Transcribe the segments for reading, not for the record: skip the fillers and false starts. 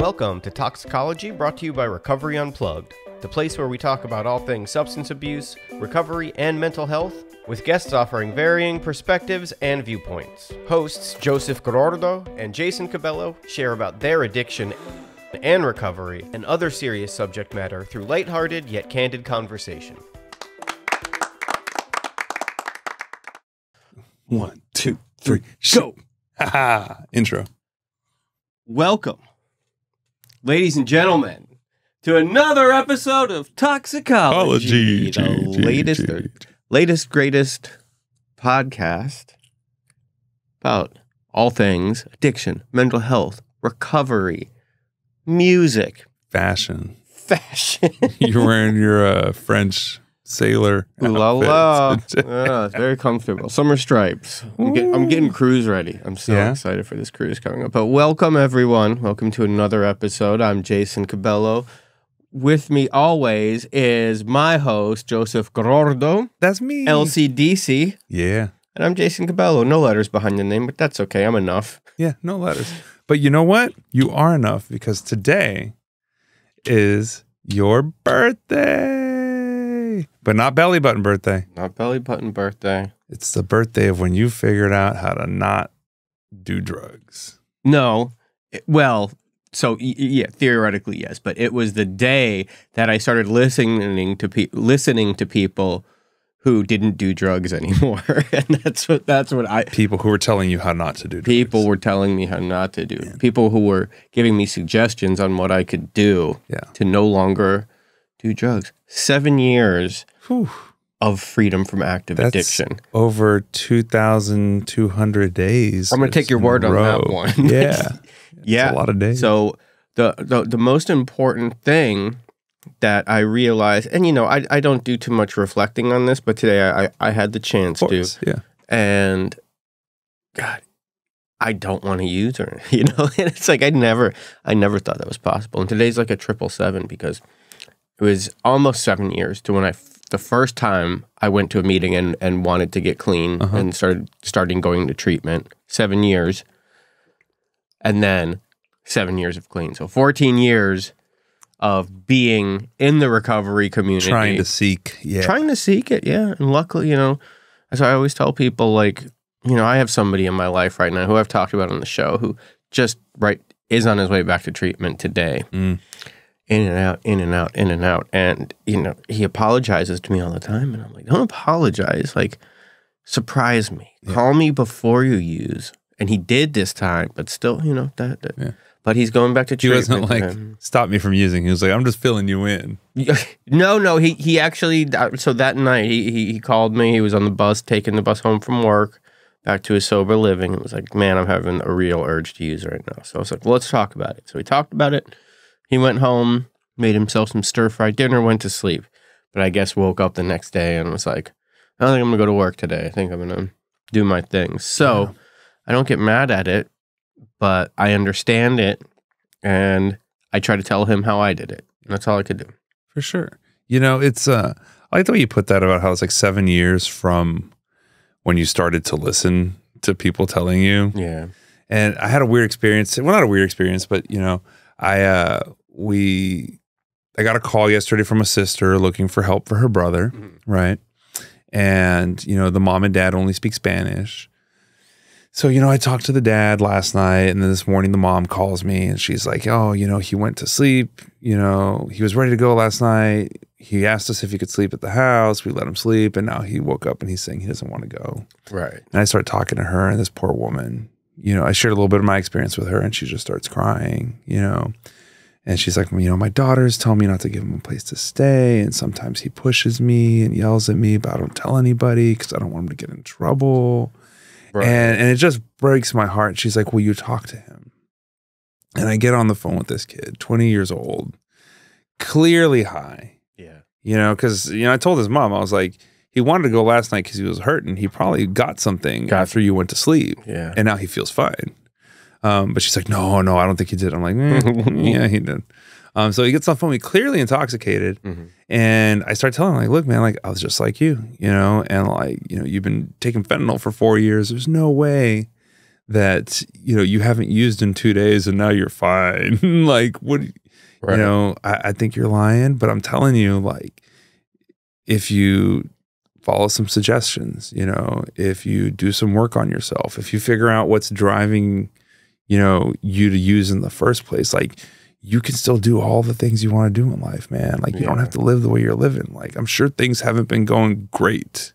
Welcome to Talksicology, brought to you by Recovery Unplugged, the place where we talk about all things substance abuse, recovery, and mental health, with guests offering varying perspectives and viewpoints. Hosts Joseph Gordo and Jason Cabello share about their addiction and recovery and other serious subject matter through lighthearted yet candid conversation. 1, 2, 3, go! Haha! Intro. Welcome, ladies and gentlemen, to another episode of Talksicology, the latest, greatest podcast about all things addiction, mental health, recovery, music, Fashion. fashion. You're wearing your French sailor Ooh la la. outfit. Yeah, it's very comfortable. Summer stripes. I'm getting cruise ready. I'm so excited for this cruise coming up. But welcome, everyone. Welcome to another episode. I'm Jason Cabello. With me always is my host, Joseph Gordo. That's me. LCDC. Yeah. And I'm Jason Cabello. No letters behind the name, but that's okay. I'm enough. Yeah, no letters. But you know what? You are enough because today is your birthday. But not belly button birthday. Not belly button birthday. It's the birthday of when you figured out how to not do drugs. No. Well, so yeah, theoretically, yes. But it was the day that I started listening to people who didn't do drugs anymore. And that's what I... People who were telling you how not to do drugs. People were telling me how not to do. Yeah. People who were giving me suggestions on what I could do to no longer do drugs. 7 years of freedom from active addiction. Over 2,200 days. I'm going to take your word on that one. Yeah. Yeah. That's a lot of days. So the most important thing that I realized, and you know, I don't do too much reflecting on this, but today I had the chance to. Yeah. And God, I don't want to use her, you know? And it's like I never thought that was possible. And today's like a 777 because it was almost 7 years to when the first time I went to a meeting and wanted to get clean and starting going to treatment. 7 years. And then 7 years of clean. So 14 years of being in the recovery community. Trying to seek it, yeah. And luckily, you know, as I always tell people, like, you know, I have somebody in my life right now who I've talked about on the show who just is on his way back to treatment today. In and out, in and out, in and out. And, you know, he apologizes to me all the time. And I'm like, don't apologize. Like, surprise me. Yeah. Call me before you use. And he did this time, but still, you know, but he's going back to treatment. He wasn't like, stop me from using. He was like, I'm just filling you in. No, he actually, so that night, he called me. He was on the bus, taking the bus home from work, back to his sober living. It was like, man, I'm having a real urge to use right now. So I was like, well, let's talk about it. So we talked about it. He went home, made himself some stir-fried dinner, went to sleep. But I guess woke up the next day and was like, I don't think I'm going to go to work today. I think I'm going to do my things. So I don't get mad at it, but I understand it. And I try to tell him how I did it. And that's all I could do. For sure. You know, it's, I like the way you put that about how it's like 7 years from when you started to listen to people telling you. Yeah. And I had a weird experience. Well, not a weird experience, but, you know, I got a call yesterday from a sister looking for help for her brother, right? And, you know, the mom and dad only speak Spanish. So, you know, I talked to the dad last night, and then this morning the mom calls me, and she's like, oh, you know, he went to sleep. You know, he was ready to go last night. He asked us if he could sleep at the house. We let him sleep, and now he woke up, and he's saying he doesn't want to go. Right. And I started talking to her, and this poor woman, you know, I shared a little bit of my experience with her, and she just starts crying, you know. And she's like, you know, my daughters tell me not to give him a place to stay. And sometimes he pushes me and yells at me, but I don't tell anybody because I don't want him to get in trouble. Right. And it just breaks my heart. She's like, will you talk to him? And I get on the phone with this kid, 20 years old, clearly high. Yeah. You know, because, you know, I told his mom, I was like, he wanted to go last night because he was hurting. He probably got something after you went to sleep. Yeah. And now he feels fine. But she's like, no, I don't think he did. I'm like, yeah, he did. So he gets off the phone, clearly intoxicated. And I start telling him, like, look, man, like, I was just like you know, and like, you know, you've been taking fentanyl for 4 years. There's no way that, you know, you haven't used in 2 days and now you're fine. Like, what, Right. you know, I think you're lying, but I'm telling you, like, if you follow some suggestions, you know, if you do some work on yourself, if you figure out what's driving, you know, you to use in the first place, like, you can still do all the things you want to do in life, man. Like, you don't have to live the way you're living. Like, I'm sure things haven't been going great.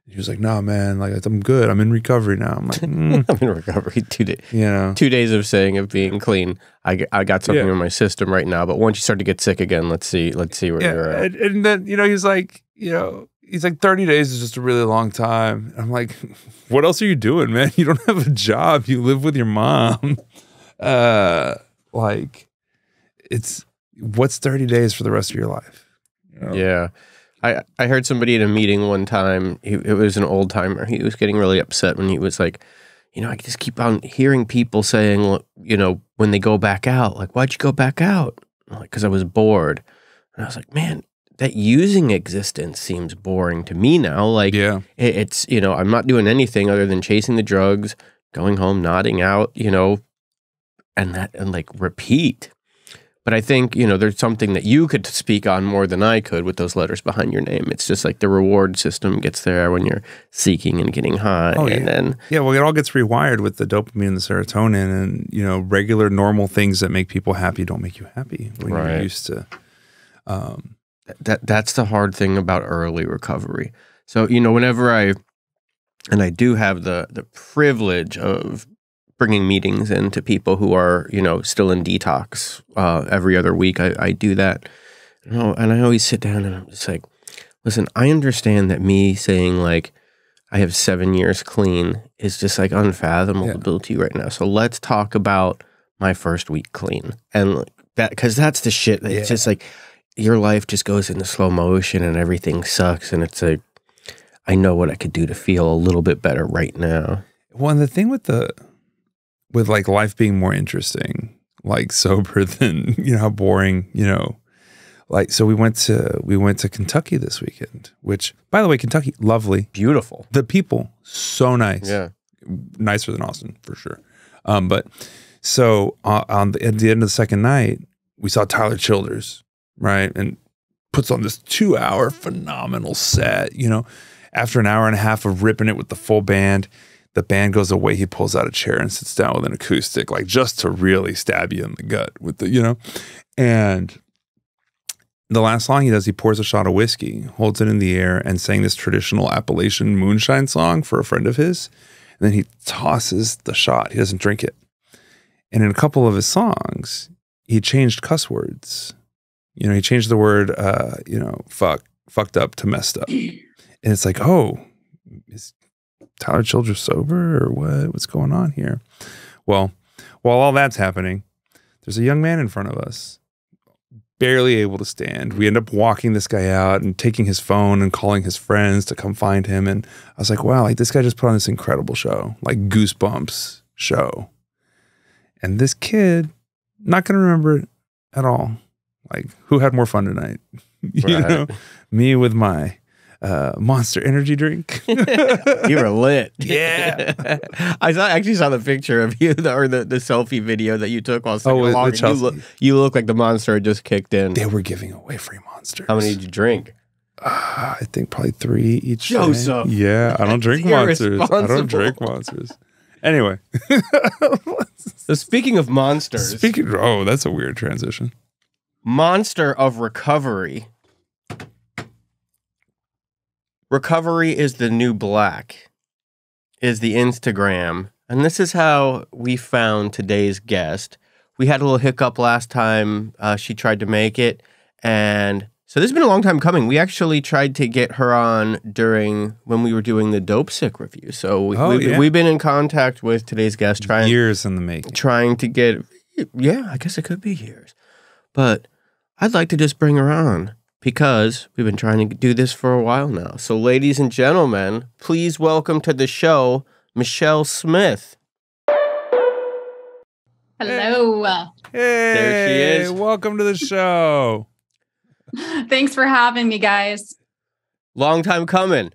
He was like, no, man, like, I'm good. I'm in recovery now. I'm like, I'm in recovery 2 days. you know, 2 days of saying of being clean. I got something in my system right now, but once you start to get sick again, let's see where you're at. and then, you know, he's like, you know, he's like, 30 days is just a really long time. I'm like, what else are you doing, man? You don't have a job. You live with your mom. Like, what's 30 days for the rest of your life? You know? Yeah. I heard somebody at a meeting one time, it was an old timer. He was getting really upset when he was like, you know, I just keep on hearing people saying, you know, when they go back out, like, why'd you go back out? I'm like, because I was bored. And I was like, man, that using existence seems boring to me now. Like, it's, you know, I'm not doing anything other than chasing the drugs, going home, nodding out, you know, and like repeat. But I think, you know, there's something that you could speak on more than I could with those letters behind your name. It's just like the reward system gets there when you're seeking and getting high. Oh, and then well, it all gets rewired with the dopamine and the serotonin, and, you know, regular normal things that make people happy don't make you happy when you're used to. That's the hard thing about early recovery. So, you know, whenever I do have the privilege of bringing meetings into people who are, you know, still in detox every other week, I do that. You know, and I always sit down and I'm just like, listen, I understand that me saying like I have 7 years clean is just like unfathomable to you right now. So let's talk about my first week clean. And like that, because that's the shit. It's just like your life just goes into slow motion and everything sucks. And it's like, I know what I could do to feel a little bit better right now. Well, and the thing with like life being more interesting, like sober than, you know, how boring, you know, like, so we went to Kentucky this weekend, which, by the way, Kentucky, lovely. Beautiful. The people, so nice. Yeah. Nicer than Austin, for sure. But so at the end of the second night, we saw Tyler Childers, right? And puts on this 2-hour phenomenal set, you know, after an hour and a half of ripping it with the full band. The band goes away. He pulls out a chair and sits down with an acoustic, like just to really stab you in the gut with the, you know. And the last song he does, he pours a shot of whiskey, holds it in the air, and sang this traditional Appalachian moonshine song for a friend of his. And then he tosses the shot. He doesn't drink it. And in a couple of his songs, he changed cuss words. You know, he changed the word, you know, fucked up to messed up. And it's like, oh, is Tyler Childers sober or what? What's going on here? Well, while all that's happening, there's a young man in front of us, barely able to stand. We end up walking this guy out and taking his phone and calling his friends to come find him. And I was like, wow, like this guy just put on this incredible show, like Goosebumps show. And this kid, not going to remember it at all. Like, who had more fun tonight? You know, me with my Monster energy drink. You were lit. Yeah. I actually saw the picture of you, the selfie video that you took while singing along. You look like the Monster had just kicked in. They were giving away free Monsters. How many did you drink? I think probably 3 each Joseph. day. Yeah, I don't drink Monsters. I don't drink Monsters. Anyway. So speaking of Monsters. Oh, that's a weird transition. Monster of recovery. Recovery is the new black, is the Instagram. And this is how we found today's guest. We had a little hiccup last time she tried to make it. And so this has been a long time coming. We actually tried to get her on when we were doing the Dope Sick review. So we've been in contact with today's guest. Years in the making. Trying to get, I guess it could be years. But I'd like to just bring her on, because we've been trying to do this for a while now. So ladies and gentlemen, please welcome to the show, Michelle Smith. Hello. Hey, there she is. Welcome to the show. Thanks for having me, guys. Long time coming.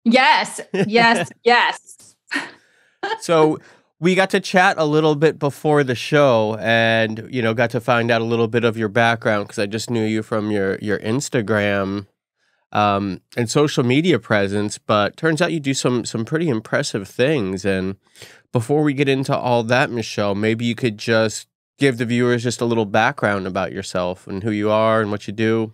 Yes. Yes. Yes. So we got to chat a little bit before the show and, got to find out a little bit of your background because I just knew you from your Instagram and social media presence, but turns out you do some pretty impressive things. And before we get into all that, Michelle, maybe you could just give the viewers just a little background about yourself and who you are and what you do.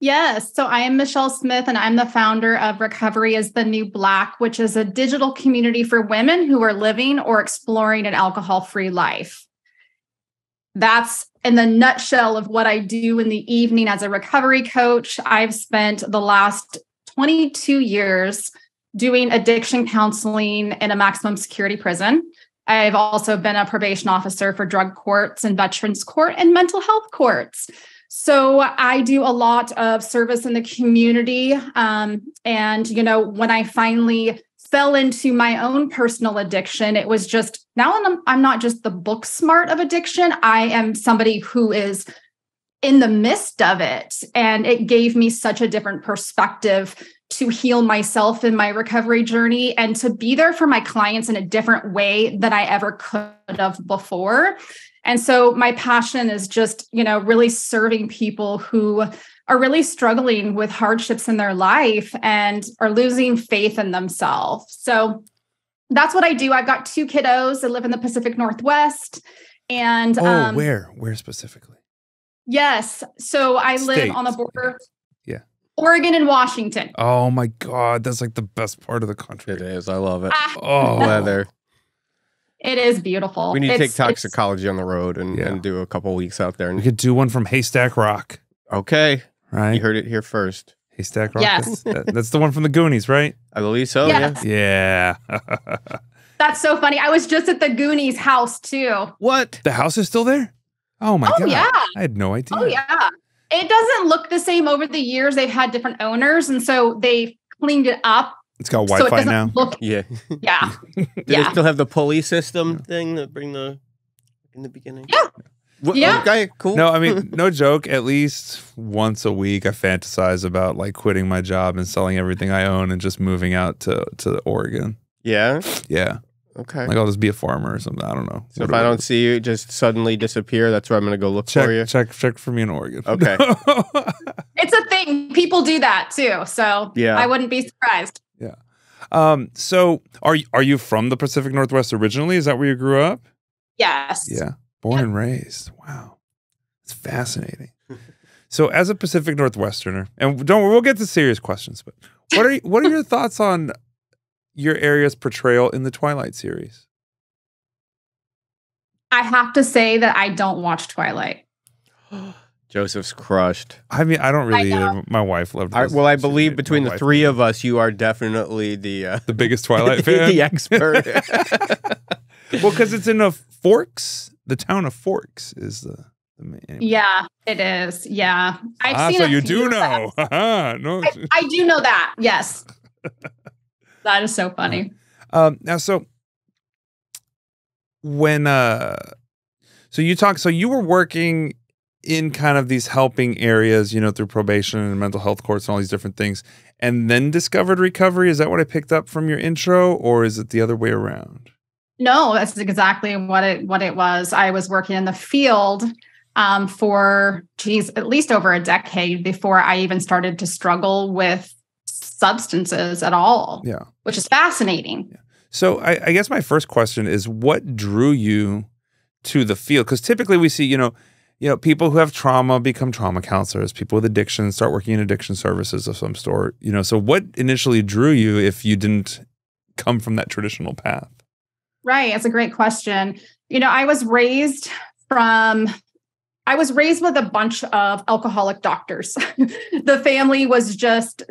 Yes. So I am Michelle Smith, and I'm the founder of Recovery is the New Black, which is a digital community for women who are living or exploring an alcohol-free life. That's in the nutshell of what I do in the evening as a recovery coach. I've spent the last 22 years doing addiction counseling in a maximum security prison. I've also been a probation officer for drug courts and veterans court and mental health courts. So I do a lot of service in the community. And, when I finally fell into my own personal addiction, it was just, now I'm not just the book smart of addiction. I am somebody who is in the midst of it. And it gave me such a different perspective to heal myself in my recovery journey and to be there for my clients in a different way than I ever could have before. And so my passion is just, really serving people who are really struggling with hardships in their life and are losing faith in themselves. So that's what I do. I've got 2 kiddos that live in the Pacific Northwest. And where specifically? Yes. So I live on the border. Yeah. Oregon and Washington. Oh my God. That's like the best part of the country. It is. I love it. Oh, weather. It is beautiful. We need to take Talksicology on the road and do a couple weeks out there. We could do one from Haystack Rock. Okay. Right. You heard it here first. Haystack Rock. Yes. That's the one from the Goonies, right? I believe so. Yes. Yeah. That's so funny. I was just at the Goonies house too. What? The house is still there? Oh my God. Yeah. I had no idea. Oh yeah. It doesn't look the same over the years. They've had different owners. And so they cleaned it up. It's got Wi-Fi now. Yeah. Yeah. Do they still have the pulley system thing that bring the in the beginning? Yeah. Yeah. Okay, cool. No, I mean, no joke. At least once a week, I fantasize about like quitting my job and selling everything I own and just moving out to Oregon. Yeah. Yeah. Okay. Like I'll just be a farmer or something. I don't know. So if I don't see you just suddenly disappear, that's where I'm going to go look for you. Check for me in Oregon. Okay. It's a thing. People do that too. So yeah. I wouldn't be surprised. Yeah. So are you from the Pacific Northwest originally? Is that where you grew up? Yes. Yeah. Born and raised. Wow. It's fascinating. So as a Pacific Northwesterner, and we'll get to serious questions, but what are your thoughts on your area's portrayal in the Twilight series? I have to say that I don't watch Twilight. Joseph's crushed. I mean, I don't really either. My wife loved it. Well, I believe between the 3 of us, you are definitely the biggest Twilight fan? The expert. Well, because it's in Forks. The town of Forks is the main. Yeah, it is. Yeah. I've seen so you do know. No. I do know that. Yes. That is so funny. Now, so when, so you were working in kind of these helping areas, through probation and mental health courts and all these different things, and then discovered recovery. Is that what I picked up from your intro, or is it the other way around? No, that's exactly what it was. I was working in the field for, at least over a decade before I even started to struggle with substances at all. Yeah. Which is fascinating. Yeah. So I guess my first question is, what drew you to the field? Because typically we see, people who have trauma become trauma counselors. People with addiction start working in addiction services of some sort. So what initially drew you if you didn't come from that traditional path? Right. It's a great question. I was raised with a bunch of alcoholic doctors. The family was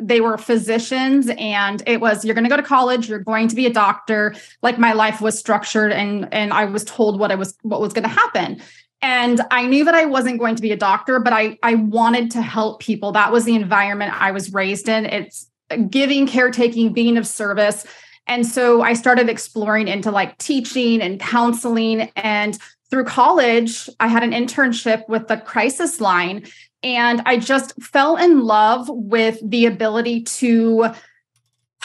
they were physicians, and it was, you're going to go to college, you're going to be a doctor. Like my life was structured, and I was told what was going to happen. And I knew that I wasn't going to be a doctor, but I wanted to help people. That was the environment I was raised in. It's giving, caretaking, being of service. And so I started exploring into like teaching and counseling. And through college, I had an internship with the crisis line. And I just fell in love with the ability to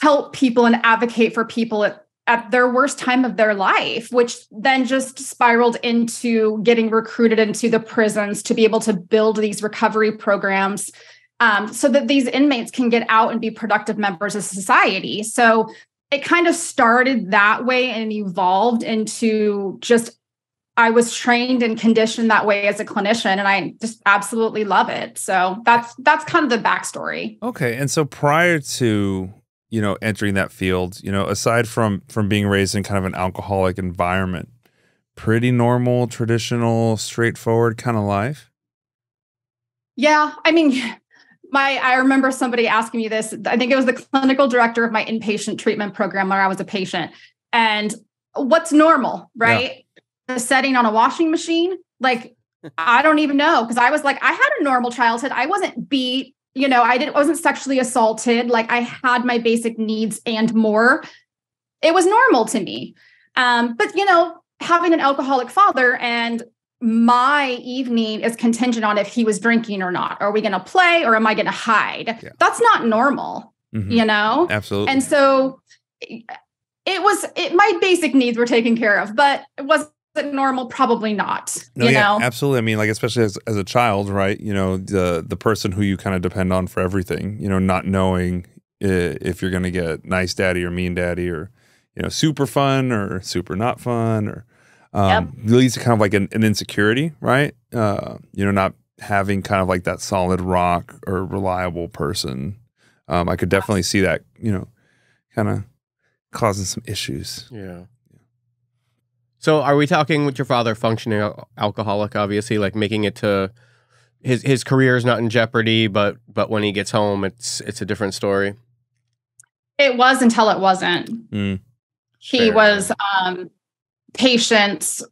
help people and advocate for people at their worst time of their life, which then just spiraled into getting recruited into the prisons to be able to build these recovery programs so that these inmates can get out and be productive members of society. So it kind of started that way and evolved into just, I was trained and conditioned that way as a clinician, and I just absolutely love it. So that's kind of the backstory. Okay. And so prior to, entering that field, aside from being raised in kind of an alcoholic environment, pretty normal, traditional, straightforward kind of life? Yeah. I mean, I remember somebody asking me this. I think it was the clinical director of my inpatient treatment program where I was a patient. And what's normal, right? Yeah. The setting on a washing machine? Like, I don't even know. Because I was like, I had a normal childhood. I wasn't beat. Wasn't sexually assaulted. Like, I had my basic needs and more. It was normal to me. But having an alcoholic father, and my evening is contingent on if he was drinking or not. Are we going to play or am I going to hide? Yeah. That's not normal, Absolutely. And so my basic needs were taken care of, but was it normal? Probably not. No, yeah, absolutely. I mean, like, especially as a child, right? The person who you kind of depend on for everything, not knowing if you're going to get nice daddy or mean daddy, or, super fun or super not fun, or leads to kind of like an insecurity, right? Not having kind of like that solid rock or reliable person. I could definitely see that, kind of causing some issues. Yeah. So are we talking with your father functioning alcoholic, obviously, like making it to his career is not in jeopardy, but when he gets home, it's a different story? It was until it wasn't. He was, patients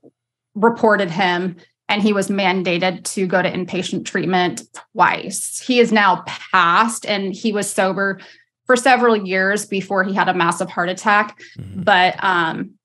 reported him, and he was mandated to go to inpatient treatment twice. He is now passed, and he was sober for several years before he had a massive heart attack. Mm-hmm. But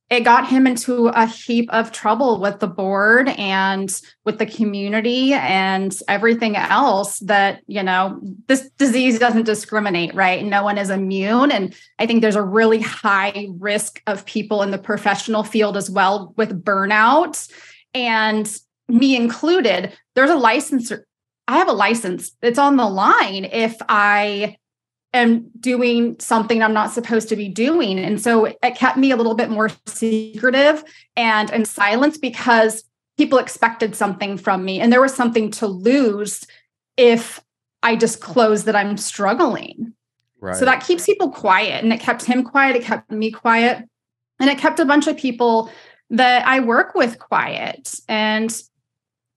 it got him into a heap of trouble with the board and with the community and everything else that, this disease doesn't discriminate, right? No one is immune. And I think there's a really high risk of people in the professional field as well with burnout, and me included. There's a licensor. I have a license. It's on the line if I am doing something I'm not supposed to be doing. And so it kept me a little bit more secretive and in silence, because people expected something from me, and there was something to lose if I disclosed that I'm struggling. Right. So that keeps people quiet, and it kept him quiet. It kept me quiet, and it kept a bunch of people that I work with quiet. And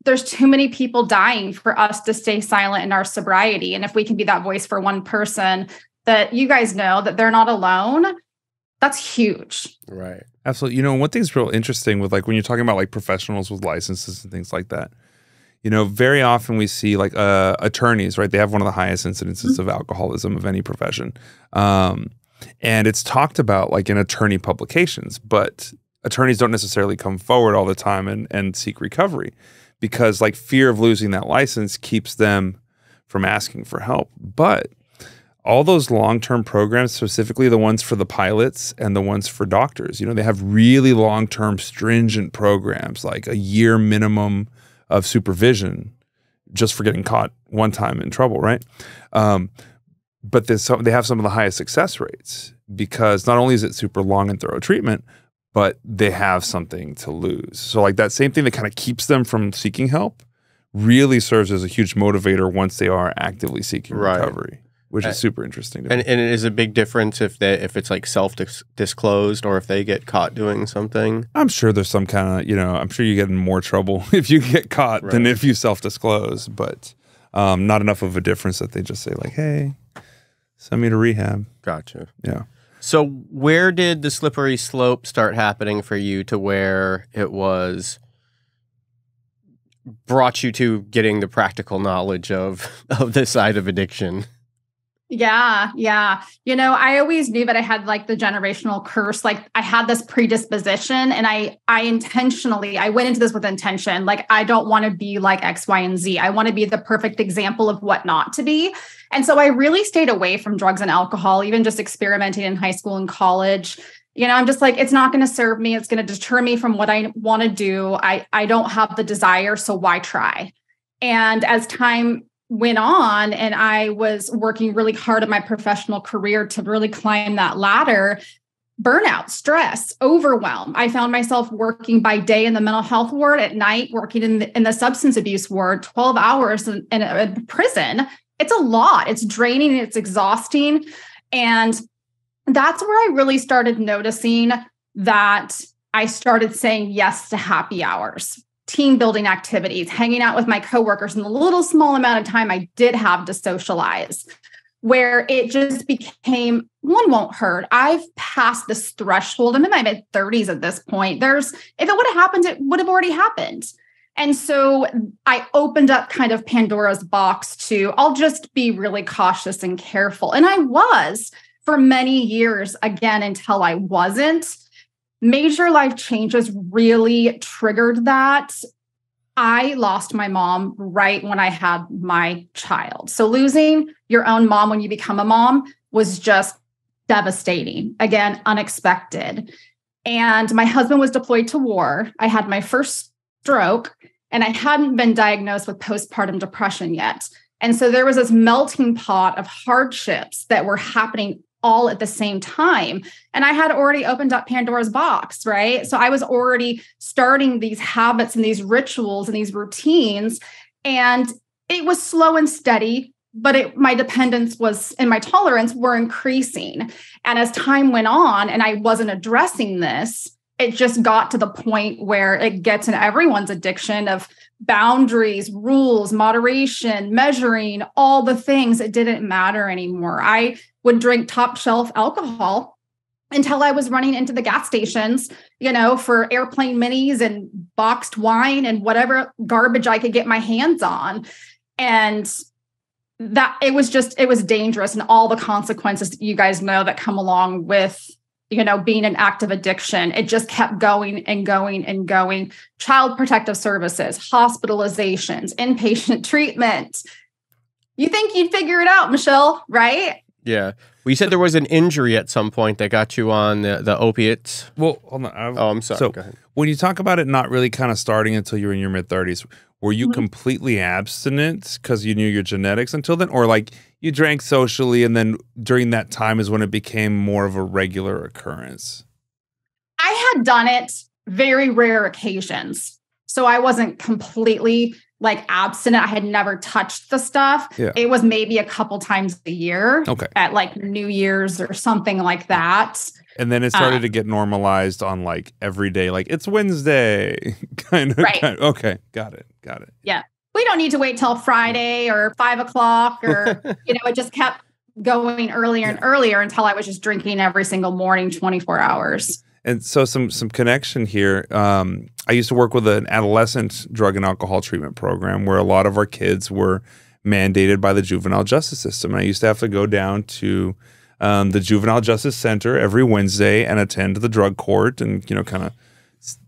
there's too many people dying for us to stay silent in our sobriety. And if we can be that voice for one person that you guys know that they're not alone, that's huge. Right. Absolutely. One thing's real interesting with, like, when you're talking about like professionals with licenses and things like that, very often we see like attorneys, right? They have one of the highest incidences of alcoholism of any profession. And it's talked about like in attorney publications, but attorneys don't necessarily come forward all the time and seek recovery, because like fear of losing that license keeps them from asking for help. But all those long-term programs, specifically the ones for the pilots and the ones for doctors, they have really long-term stringent programs, like a year minimum of supervision just for getting caught one time in trouble, right? But they have some of the highest success rates, because not only is it super long and thorough treatment, but they have something to lose. So like that same thing that kind of keeps them from seeking help really serves as a huge motivator once they are actively seeking recovery, which is super interesting to me. And it is a big difference if it's like self-disclosed or if they get caught doing something. I'm sure there's some kind of, I'm sure you get in more trouble if you get caught than if you self-disclose, but not enough of a difference that they just say like, hey, send me to rehab. Gotcha. Yeah. So where did the slippery slope start happening for you to where it was brought you to getting the practical knowledge of this side of addiction? Yeah. I always knew that I had like the generational curse. Like I had this predisposition, and I went into this with intention. Like, I don't want to be like X, Y, and Z. I want to be the perfect example of what not to be. And so I really stayed away from drugs and alcohol, even just experimenting in high school and college. I'm just like, it's not going to serve me. It's going to deter me from what I want to do. I don't have the desire, so why try? And as time went on and I was working really hard at my professional career to really climb that ladder, burnout, stress, overwhelm. I found myself working by day in the mental health ward, at night working in the substance abuse ward, 12 hours in a prison. It's a lot. It's draining. It's exhausting. And that's where I really started noticing that I started saying yes to happy hours, team building activities, hanging out with my coworkers in the little small amount of time I did have to socialize, where it just became, one won't hurt. I've passed this threshold. I'm in my mid-30s at this point. If it would have happened, it would have already happened. And so I opened up kind of Pandora's box to, I'll just be really cautious and careful. And I was for many years, again, until I wasn't. Major life changes really triggered that. I lost my mom right when I had my child. So losing your own mom when you become a mom was just devastating. Again, unexpected. And my husband was deployed to war. I had my first stroke and I hadn't been diagnosed with postpartum depression yet. And so there was this melting pot of hardships that were happening all at the same time. And I had already opened up Pandora's box, right? So I was already starting these habits and these rituals and these routines. And it was slow and steady, but my dependence was and my tolerance were increasing. And as time went on and I wasn't addressing this, it just got to the point where it gets in everyone's addiction of boundaries, rules, moderation, measuring, all the things. It didn't matter anymore. I would drink top shelf alcohol until I was running into the gas stations, for airplane minis and boxed wine and whatever garbage I could get my hands on. And that it was dangerous, and all the consequences you guys know that come along with being an active addiction. It just kept going and going and going. Child protective services, hospitalizations, inpatient treatment. You think you'd figure it out, Michelle, right? Yeah. Well, you said there was an injury at some point that got you on the opiates. Well, hold on. I'm sorry. So go ahead. When you talk about it not really kind of starting until you're in your mid-30s, were you completely abstinent because you knew your genetics until then? Or like you drank socially and then during that time is when it became more of a regular occurrence? I had done it very rare occasions. So I wasn't completely abstinent. I had never touched the stuff. Yeah. It was maybe a couple times a year at New Year's or something like that. And then it started to get normalized on every day, it's Wednesday kind of. Right. Okay. Got it. Yeah. We don't need to wait till Friday or 5 o'clock or, it just kept going earlier and earlier until I was just drinking every single morning, 24 hours. And so some connection here. I used to work with an adolescent drug and alcohol treatment program where a lot of our kids were mandated by the juvenile justice system. And I used to have to go down to the Juvenile Justice Center every Wednesday and attend the drug court and, kind of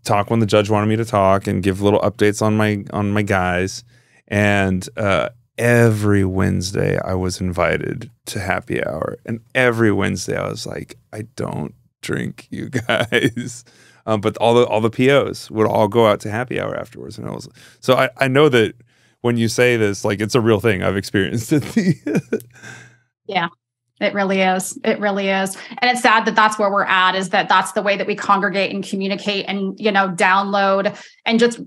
talk when the judge wanted me to talk and give little updates on my guys. And every Wednesday I was invited to happy hour. And every Wednesday I was like, I don't drink, you guys. But all the POs would all go out to happy hour afterwards. And I know that when you say this, it's a real thing. I've experienced it. Yeah. It really is. It really is. And it's sad that that's where we're at, is that that's the way that we congregate and communicate and, download and just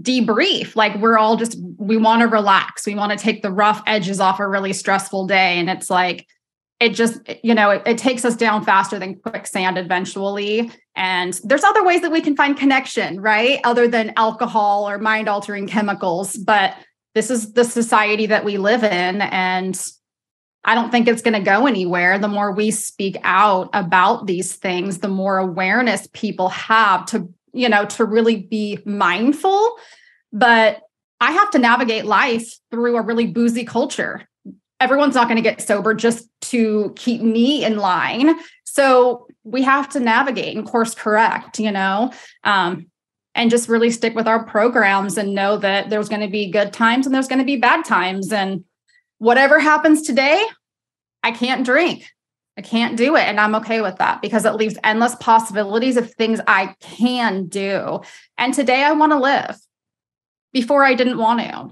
debrief. We're all we want to relax. We want to take the rough edges off a really stressful day. And it's it takes us down faster than quicksand eventually. And there's other ways that we can find connection, right? Other than alcohol or mind altering chemicals. But this is the society that we live in. And I don't think it's going to go anywhere. The more we speak out about these things, the more awareness people have to really be mindful. But I have to navigate life through a really boozy culture. Everyone's not going to get sober just to keep me in line. So we have to navigate and course correct, and just really stick with our programs and know that there's going to be good times and there's going to be bad times. And whatever happens today, I can't drink. I can't do it. And I'm okay with that because it leaves endless possibilities of things I can do. And today I want to live. Before I didn't want to.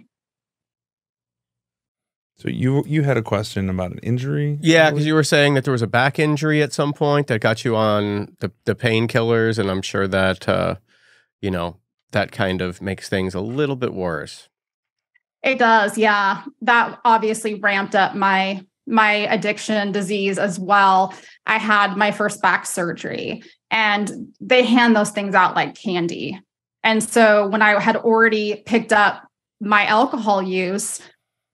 So you had a question about an injury? Yeah, because you were saying that there was a back injury at some point that got you on the painkillers, and I'm sure that you know, that kind of makes things a little bit worse. It does, yeah. That obviously ramped up my addiction disease as well. I had my first back surgery, and they hand those things out like candy. And so when I had already picked up my alcohol use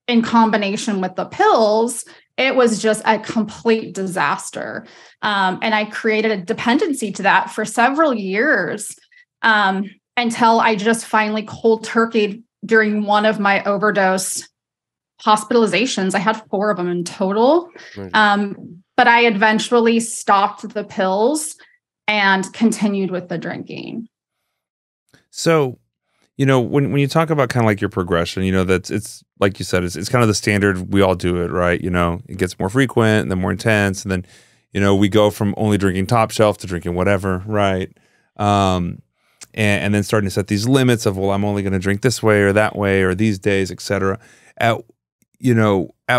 in combination with the pills, it was just a complete disaster. And I created a dependency to that for several years until I just finally cold turkeyed during one of my overdose hospitalizations. I had 4 of them in total. But I eventually stopped the pills and continued with the drinking. So, you know, when you talk about kind of like your progression, you know, it's like you said, it's kind of the standard. We all do it, right? You know, it gets more frequent and then more intense. And then, you know, we go from only drinking top shelf to drinking whatever, right? And then starting to set these limits of, well, I'm only going to drink this way or that way or these days, et cetera. At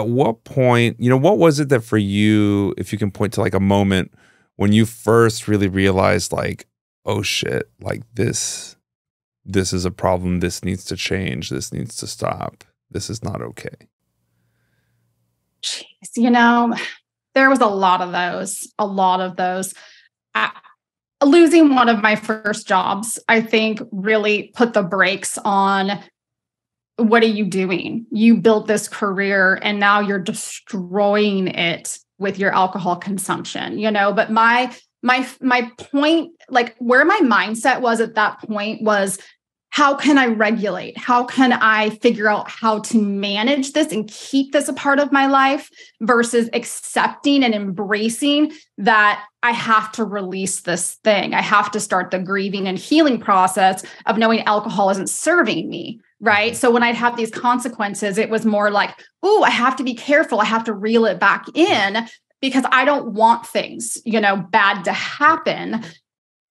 what point, you know, what was it that for you, if you can point to like a moment when you first really realized like, oh shit, like this is a problem. This needs to change. This needs to stop. This is not okay. Jeez, you know, there was a lot of those. Losing one of my first jobs, I think, really put the brakes on, what are you doing? You built this career and now you're destroying it with your alcohol consumption, you know, but my point, like where my mindset was at that point was, how can I regulate? How can I figure out how to manage this and keep this a part of my life versus accepting and embracing that I have to release this thing. I have to start the grieving and healing process of knowing alcohol isn't serving me, right? So when I'd have these consequences, it was more like, oh, I have to be careful. I have to reel it back in because I don't want things, you know, bad to happen,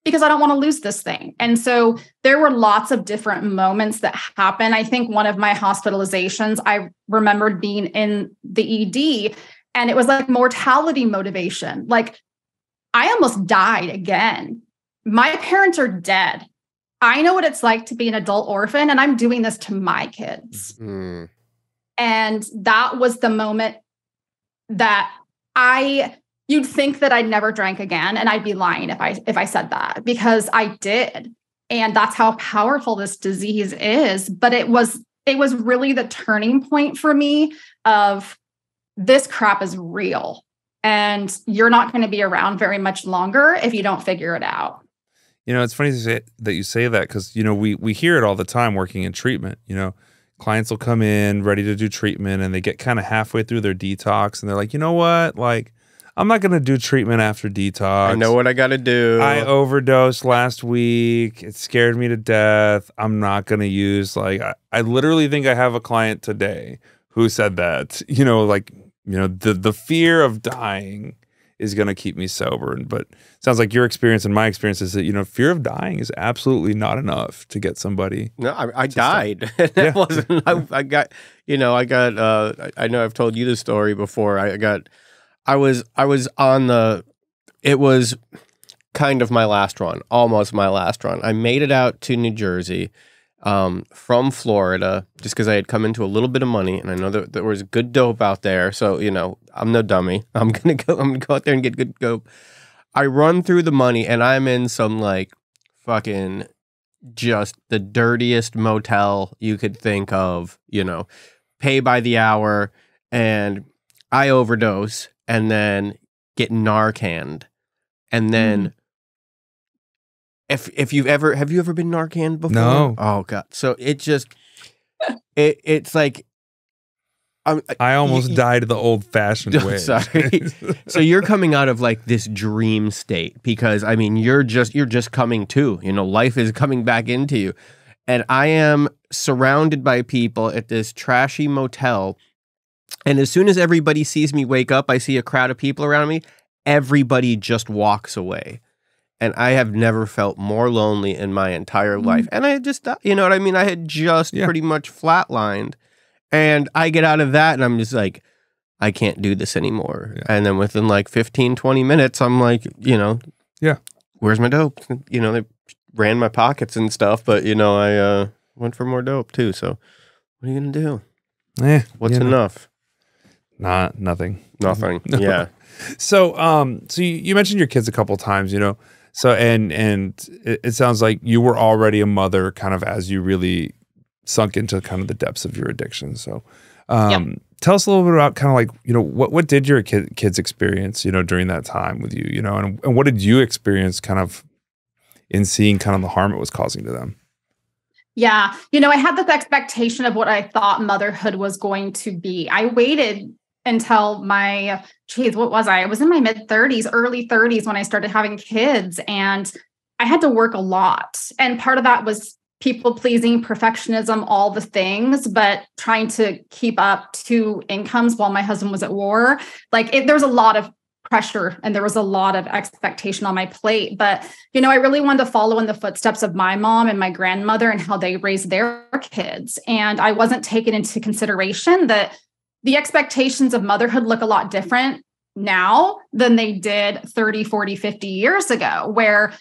because I don't want to lose this thing. And so there were lots of different moments that happened. I think one of my hospitalizations, I remembered being in the ED, and it was like mortality motivation. Like, I almost died again. My parents are dead. I know what it's like to be an adult orphan, and I'm doing this to my kids. Mm. And that was the moment that you'd think that I'd never drank again, and I'd be lying if I said that, because I did. And that's how powerful this disease is. But it was really the turning point for me of, this crap is real, and you're not going to be around very much longer if you don't figure it out. You know, it's funny that you say that, because, you know, we hear it all the time working in treatment. You know, clients will come in ready to do treatment, and they get kind of halfway through their detox, and they're like, you know what, like, I'm not going to do treatment after detox. I know what I got to do. I overdosed last week. It scared me to death. I'm not going to use, like, I literally think I have a client today who said that, you know, like, you know, the fear of dying is going to keep me sober. But it sounds like your experience and my experience is that, you know, fear of dying is absolutely not enough to get somebody. No, I died. That wasn't, I got, you know, I know I've told you the story before. I was on it was kind of my last run, almost my last run. I made it out to New Jersey from Florida just because I had come into a little bit of money, and I know that there was good dope out there. So, you know, I'm no dummy. I'm gonna go out there and get good dope. I run through the money, and I'm in some like fucking just the dirtiest motel you could think of, you know, pay by the hour, and I overdose. And then get Narcaned, and then if you've ever have you ever been Narcaned before? No. Oh god. So it just it's like I almost died the old-fashioned way. Sorry. So you're coming out of like this dream state, because I mean you're just coming to, you know, life is coming back into you, and I am surrounded by people at this trashy motel. And as soon as everybody sees me wake up, I see a crowd of people around me. everybody just walks away. And I have never felt more lonely in my entire life. And I just, you know what I mean? I had just pretty much flatlined. And I get out of that and I'm just like, I can't do this anymore. Yeah. And then within like 15, 20 minutes, I'm like, you know, where's my dope? You know, they ran my pockets and stuff, but, you know, I went for more dope too. So what are you going to do? What's enough? Nothing. Nothing. No. Yeah. So, so you mentioned your kids a couple of times, you know, so, and it sounds like you were already a mother kind of as you really sunk into kind of the depths of your addiction. So, tell us a little bit about kind of like, you know, what did your kids experience, you know, during that time with you, you know, and what did you experience kind of in seeing kind of the harm it was causing to them? Yeah. You know, I had this expectation of what I thought motherhood was going to be. I waited until what was I? I was in my mid-30s, early 30s when I started having kids, and I had to work a lot. And part of that was people pleasing, perfectionism, all the things, but trying to keep up 2 incomes while my husband was at war. Like there was a lot of pressure and there was a lot of expectation on my plate. But, you know, I really wanted to follow in the footsteps of my mom and my grandmother and how they raised their kids. And I wasn't taking into consideration that the expectations of motherhood look a lot different now than they did 30, 40, 50 years ago, where,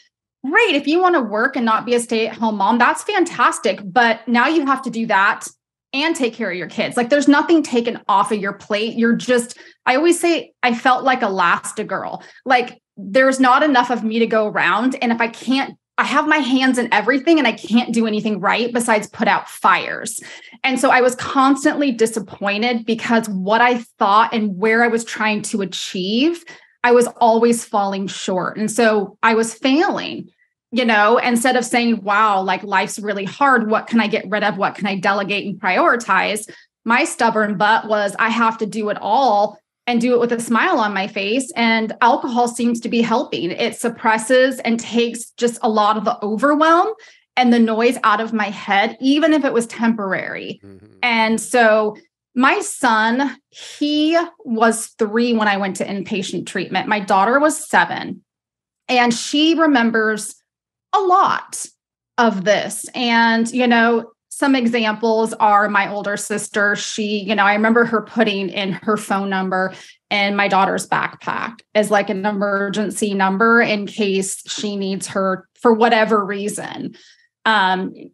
great, if you want to work and not be a stay-at-home mom, that's fantastic. But now you have to do that and take care of your kids. Like there's nothing taken off of your plate. I always say I felt like Elastigirl. Like there's not enough of me to go around. And if I have my hands in everything and I can't do anything right besides put out fires. And so I was constantly disappointed because what I thought and where I was trying to achieve, I was always falling short. And so I was failing, you know, instead of saying, wow, like life's really hard. What can I get rid of? What can I delegate and prioritize? My stubborn butt was, I have to do it all and do it with a smile on my face. And alcohol seems to be helping. It suppresses and takes just a lot of the overwhelm and the noise out of my head, even if it was temporary. Mm-hmm. And so my son, he was 3 when I went to inpatient treatment. My daughter was 7, and she remembers a lot of this. And, you know, some examples are my older sister. She, you know, I remember her putting in her phone number in my daughter's backpack as like an emergency number in case she needs her for whatever reason.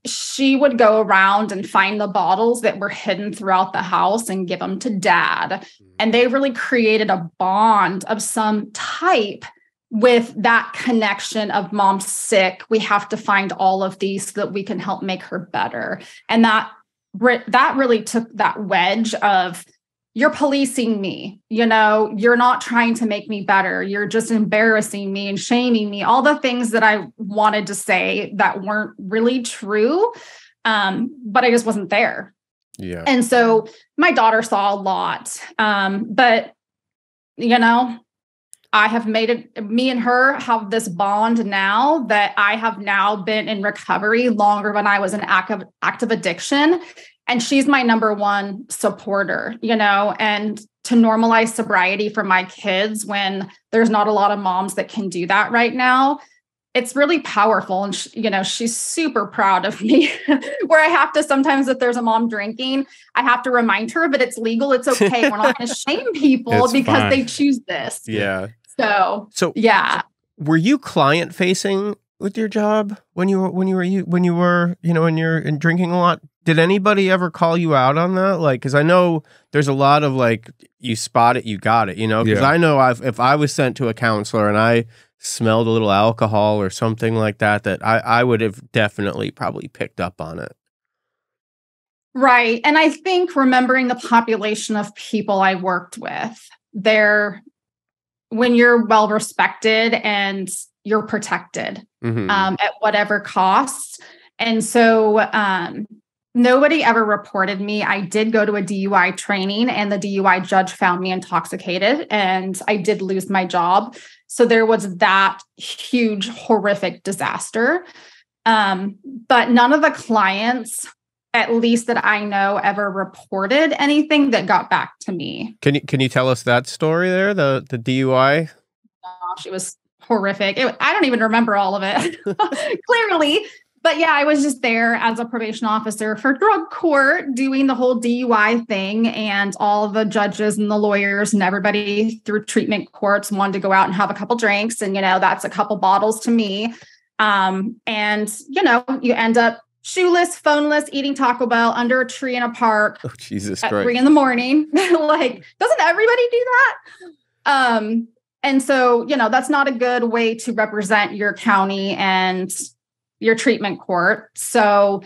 She would go around and find the bottles that were hidden throughout the house and give them to dad. And they really created a bond of some type with that connection of mom's sick. We have to find all of these so that we can help make her better. And that really took that wedge of, you're policing me, you know, you're not trying to make me better. You're just embarrassing me and shaming me, all the things that I wanted to say that weren't really true. But I just wasn't there. Yeah. And so my daughter saw a lot. But, you know, I have made it, me and her have this bond now that I have now been in recovery longer than I was in active addiction. And she's my number one supporter, you know, and to normalize sobriety for my kids when there's not a lot of moms that can do that right now, it's really powerful. And, you know, she's super proud of me where I have to sometimes, if there's a mom drinking, I have to remind her, but it's legal. It's okay. We're not going to shame people because they choose this. Yeah. So yeah. Were you client facing with your job when you're drinking a lot? Did anybody ever call you out on that? Like, because I know there's a lot of like, you spot it, you got it, you know, because I know if I was sent to a counselor and I smelled a little alcohol or something like that, that I would have definitely probably picked up on it. Right. And I think remembering the population of people I worked with, when you're well respected and you're protected at whatever cost. And so nobody ever reported me. I did go to a DUI training and the DUI judge found me intoxicated and I did lose my job. So there was that huge, horrific disaster. But none of the clients, at least that I know, ever reported anything that got back to me. Can you tell us that story there, the DUI? gosh, it was horrific. I don't even remember all of it clearly. But yeah, I was just there as a probation officer for drug court doing the whole DUI thing, and all the judges and the lawyers and everybody through treatment courts wanted to go out and have a couple drinks. And, that's a couple bottles to me. And, you end up shoeless, phoneless, eating Taco Bell under a tree in a park. Oh, Jesus at Christ. 3 a.m. Like, doesn't everybody do that? And so, that's not a good way to represent your county and your treatment court. So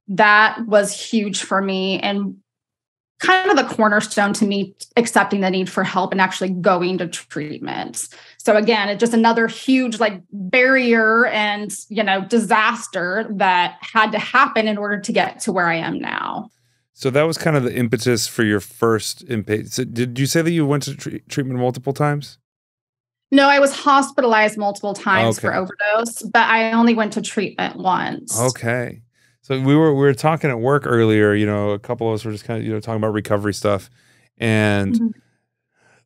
that was huge for me and kind of the cornerstone to me accepting the need for help and actually going to treatment. So again, it's just another huge barrier and, disaster that had to happen in order to get to where I am now. So that was kind of the impetus for your first inpatient. So did you say that you went to treatment multiple times? No, I was hospitalized multiple times for overdose, but I only went to treatment once. Okay. So we were talking at work earlier, a couple of us were just kind of, talking about recovery stuff. And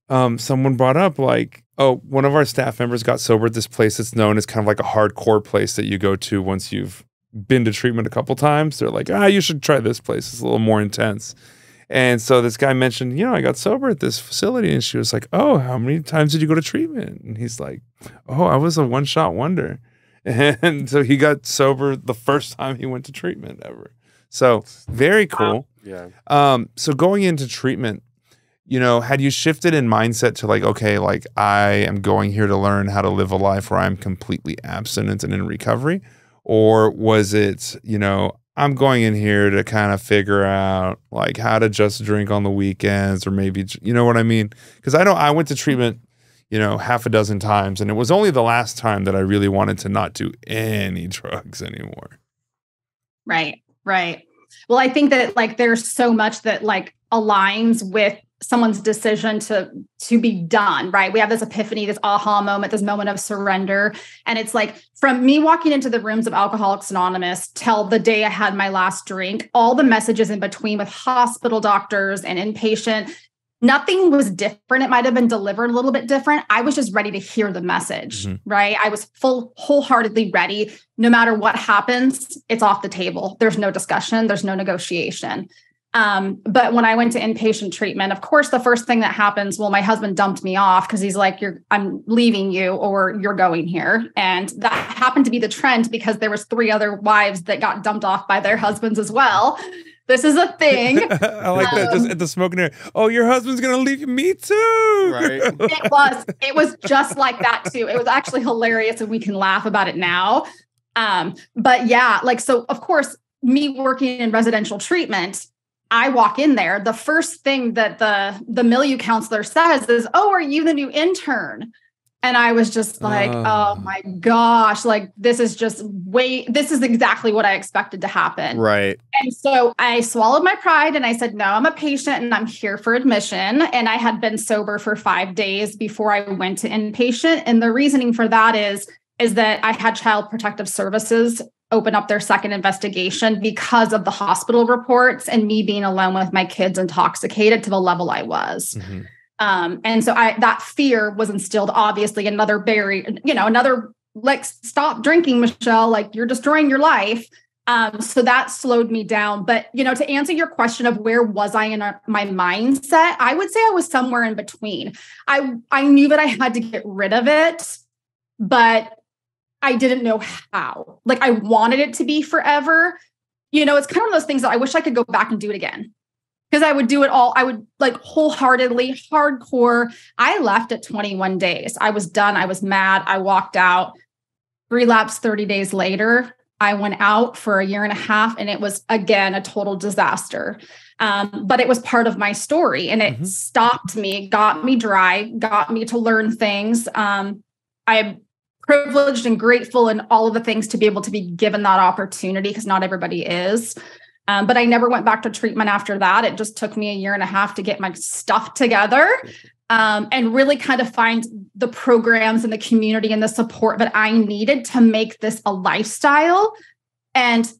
someone brought up one of our staff members got sober at this place that's known as kind of like a hardcore place that you go to once you've been to treatment a couple times. They're like, you should try this place. It's a little more intense. And so this guy mentioned, I got sober at this facility. And she was like, oh, how many times did you go to treatment? And he's like, oh, I was a one-shot wonder. And so he got sober the first time he went to treatment ever. So very cool. Yeah. So going into treatment, had you shifted in mindset to I am going here to learn how to live a life where I'm completely abstinent and in recovery? Or was it, I'm going in here to kind of figure out how to just drink on the weekends, or maybe, you know what I mean? Because I know I went to treatment, half a dozen times, and it was only the last time that I really wanted to not do any drugs anymore. Right. Well, I think that there's so much that aligns with someone's decision to be done, right? We have this epiphany, this aha moment, this moment of surrender. And it's from me walking into the rooms of Alcoholics Anonymous till the day I had my last drink, all the messages in between with hospital doctors and inpatient, nothing was different. It might've been delivered a little bit different. I was just ready to hear the message, right? I was wholeheartedly ready. No matter what happens, it's off the table. There's no discussion. There's no negotiation. But when I went to inpatient treatment, of course, the first thing that happens, my husband dumped me off because he's like, I'm leaving you or you're going here. And that happened to be the trend because there was 3 other wives that got dumped off by their husbands as well. This is a thing. I like that. Just at the smoking area. Oh, your husband's going to leave me too. Right. It was just like that too. It was actually hilarious and we can laugh about it now. But yeah, so of course, me working in residential treatment, I walk in there. The first thing that the milieu counselor says is, oh, are you the new intern? And I was just like, oh my gosh, this is exactly what I expected to happen. Right. And so I swallowed my pride and I said, no, I'm a patient and I'm here for admission. And I had been sober for 5 days before I went to inpatient. And the reasoning for that is that I had Child Protective Services open up their second investigation because of the hospital reports and me being alone with my kids intoxicated to the level I was. And so that fear was instilled, obviously, another barrier, stop drinking, Michelle, you're destroying your life. So that slowed me down. But, to answer your question of where was I in my mindset, I would say I was somewhere in between. I knew that I had to get rid of it, but I didn't know how. I wanted it to be forever. It's kind of one of those things that I wish I could go back and do it again. Because I would do it all. I would wholeheartedly, hardcore. I left at 21 days. I was done. I was mad. I walked out. Relapsed 30 days later. I went out for a 1.5 years and it was, again, a total disaster. But it was part of my story and it stopped me, got me dry, got me to learn things. I'm privileged and grateful and all of the things to be able to be given that opportunity because not everybody is. But I never went back to treatment after that. It just took me a 1.5 years to get my stuff together and really kind of find the programs and the community and the support that I needed to make this a lifestyle and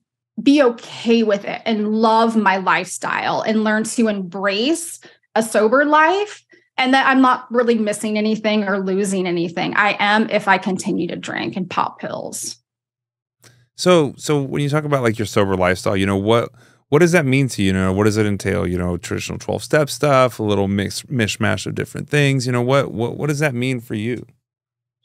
be okay with it and love my lifestyle and learn to embrace a sober life and that I'm not really missing anything or losing anything. I am if I continue to drink and pop pills. So when you talk about like your sober lifestyle, what does that mean to you? What does it entail? Traditional 12-step stuff, a little mishmash of different things. What does that mean for you?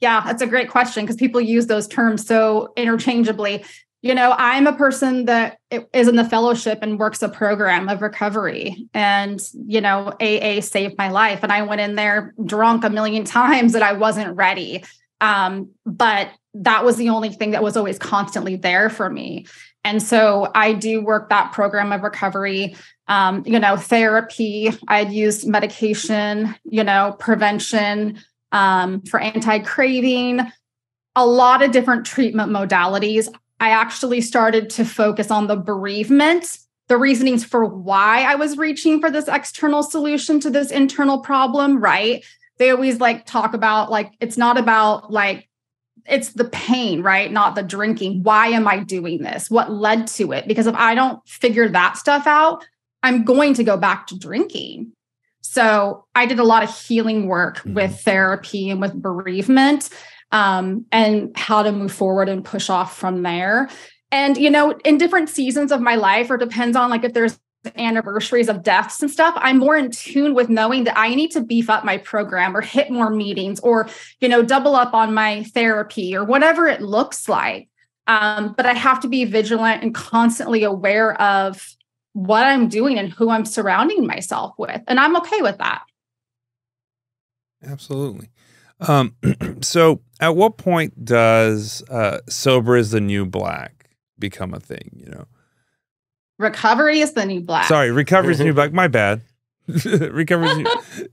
Yeah, that's a great question because people use those terms so interchangeably. I'm a person that is in the fellowship and works a program of recovery, and, AA saved my life. And I went in there drunk a million times that I wasn't ready. But that was the only thing that was always constantly there for me. And so I do work that program of recovery, therapy. I'd used medication, prevention, for anti-craving, a lot of different treatment modalities. I actually started to focus on the bereavement, the reasonings for why I was reaching for this external solution to this internal problem, right? They always talk about it's not about it's the pain, right? Not the drinking. Why am I doing this? What led to it? Because if I don't figure that stuff out, I'm going to go back to drinking. So I did a lot of healing work with therapy and with bereavement, and how to move forward and push off from there. And, in different seasons of my life, or depends on if there's anniversaries of deaths and stuff, I'm more in tune with knowing that I need to beef up my program or hit more meetings or, double up on my therapy or whatever it looks like. But I have to be vigilant and constantly aware of what I'm doing and who I'm surrounding myself with. And I'm okay with that. Absolutely. So at what point does sober is the new black become a thing, Recovery is the new black. Sorry, recovery is the new black. My bad. Recovery is new.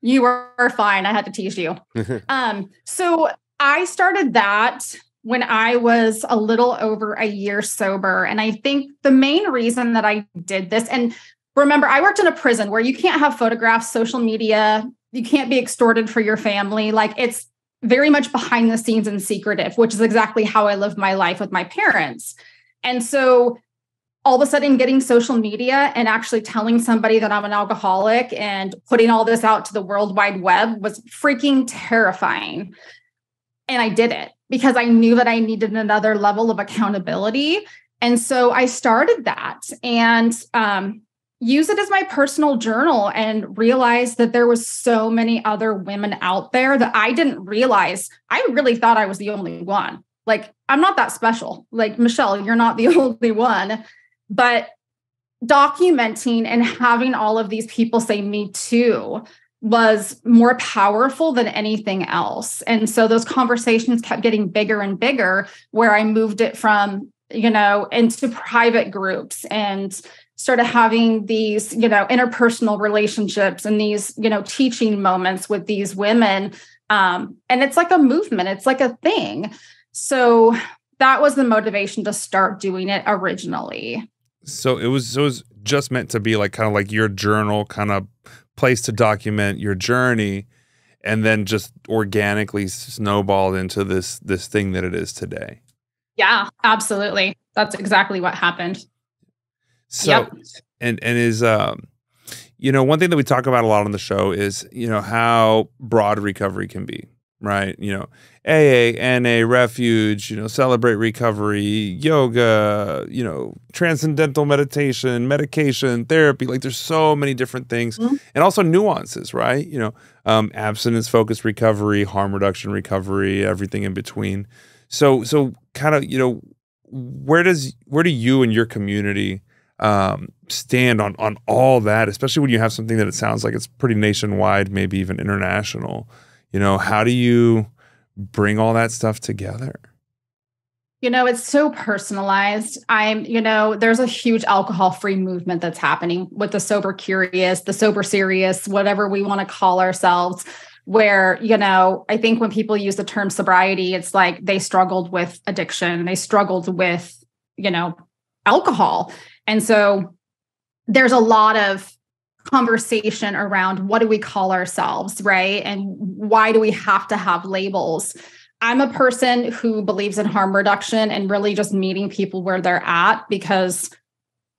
You were fine. I had to tease you. So I started that when I was a little over a year sober. And I think the main reason that I did this, and remember, I worked in a prison where you can't have photographs, social media, you can't be extorted for your family. It's very much behind the scenes and secretive, which is exactly how I lived my life with my parents. And so all of a sudden getting social media and actually telling somebody that I'm an alcoholic and putting all this out to the World Wide Web was freaking terrifying. And I did it because I knew that I needed another level of accountability. And so I started that and use it as my personal journal and realized that there was so many other women out there that I didn't realize. I really thought I was the only one. I'm not that special. Michelle, you're not the only one. But documenting and having all of these people say me too was more powerful than anything else. And so those conversations kept getting bigger and bigger, where I moved it from, into private groups and started having these, interpersonal relationships and these, teaching moments with these women. And it's like a movement. It's like a thing. So that was the motivation to start doing it originally. So it was just meant to be kind of like your journal, kind of place to document your journey, and then just organically snowballed into this thing that it is today. Yeah, absolutely. That's exactly what happened. So, yep. and is, one thing that we talk about a lot on the show is, how broad recovery can be, right? AA, NA, Refuge, Celebrate Recovery, yoga, transcendental meditation, medication, therapy. There's so many different things, and also nuances, right? Abstinence focused recovery, harm reduction recovery, everything in between. So kind of, where do you and your community stand on all that, especially when you have something that it sounds like it's pretty nationwide, maybe even international? How do you bring all that stuff together? It's so personalized. There's a huge alcohol-free movement that's happening with the sober curious, the sober serious, whatever we want to call ourselves, where, I think when people use the term sobriety, it's like they struggled with addiction. They struggled with, alcohol. And so there's a lot of conversation around what do we call ourselves, right? And why do we have to have labels? I'm a person who believes in harm reduction and really just meeting people where they're at, because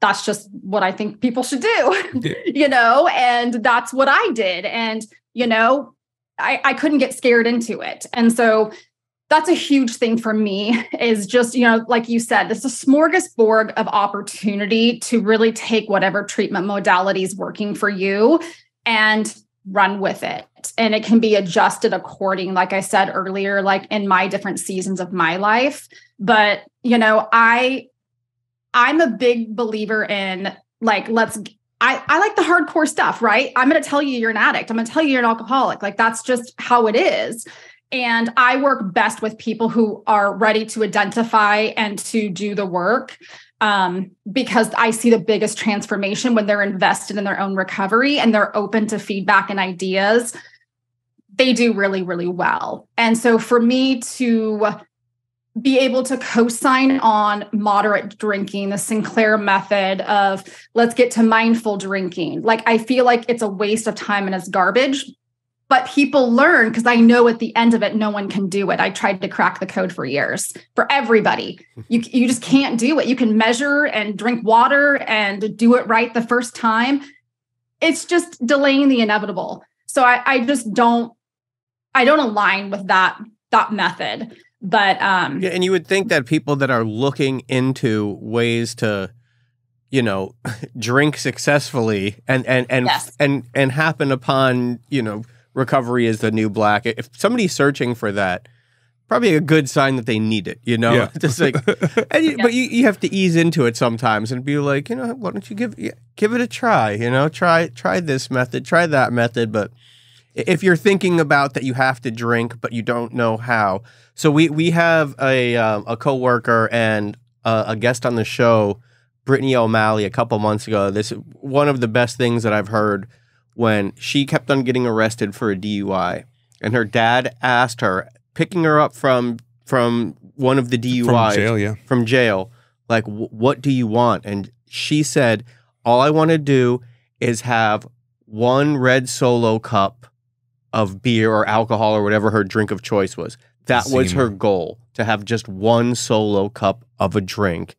that's just what I think people should do, you know, and that's what I did. And, you know, I couldn't get scared into it. And so that's a huge thing for me is just, you know, like you said, this is a smorgasbord of opportunity to really take whatever treatment modality is working for you and run with it. And it can be adjusted according, like I said earlier, like in my different seasons of my life. But, you know, I'm a big believer in like, I like the hardcore stuff, right? I'm going to tell you you're an addict. I'm going to tell you you're an alcoholic. Like that's just how it is. And I work best with people who are ready to identify and to do the work because I see the biggest transformation when they're invested in their own recovery and they're open to feedback and ideas. They do really, really well. And so for me to be able to co-sign on moderate drinking, the Sinclair method of let's get to mindful drinking, like I feel like it's a waste of time and it's garbage. But people learn because I know at the end of it, no one can do it. I tried to crack the code for years for everybody. You just can't do it. You can measure and drink water and do it right the first time. It's just delaying the inevitable. So I just don't align with that method. But yeah, and you would think that people that are looking into ways to, you know, drink successfully and yes. and happen upon, you know, recovery is the new black. If somebody's searching for that, probably a good sign that they need it, you know? Yeah. Just like, but you have to ease into it sometimes and be like, you know, why don't you give it a try, you know, try this method, try that method. But if you're thinking about that you have to drink, but you don't know how. So we have a coworker and a guest on the show, Brittany O'Malley, a couple months ago. This is one of the best things that I've heard when she kept on getting arrested for a DUI, and her dad asked her, picking her up from one of the DUIs from jail, like, what do you want? And she said, all I want to do is have one red Solo cup of beer or alcohol or whatever her drink of choice was. That was her goal, to have just one Solo cup of a drink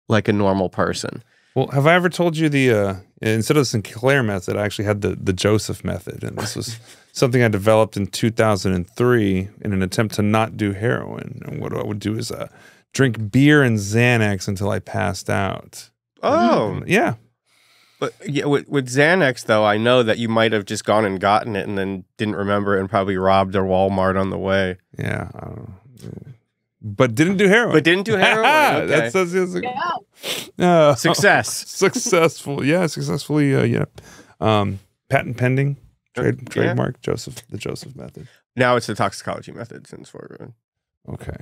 like a normal person. Well, have I ever told you instead of the Sinclair method, I actually had the Joseph method. And this was something I developed in 2003 in an attempt to not do heroin. And what I would do is drink beer and Xanax until I passed out. Oh. Yeah. But yeah, with Xanax, though, I know that you might have just gone and gotten it and then didn't remember it and probably robbed a Walmart on the way. Yeah. But didn't do heroin. Okay. That's success. Successful. Yeah, successfully. Patent pending. Trademark. The Joseph method. Now it's the toxicology method since we're okay.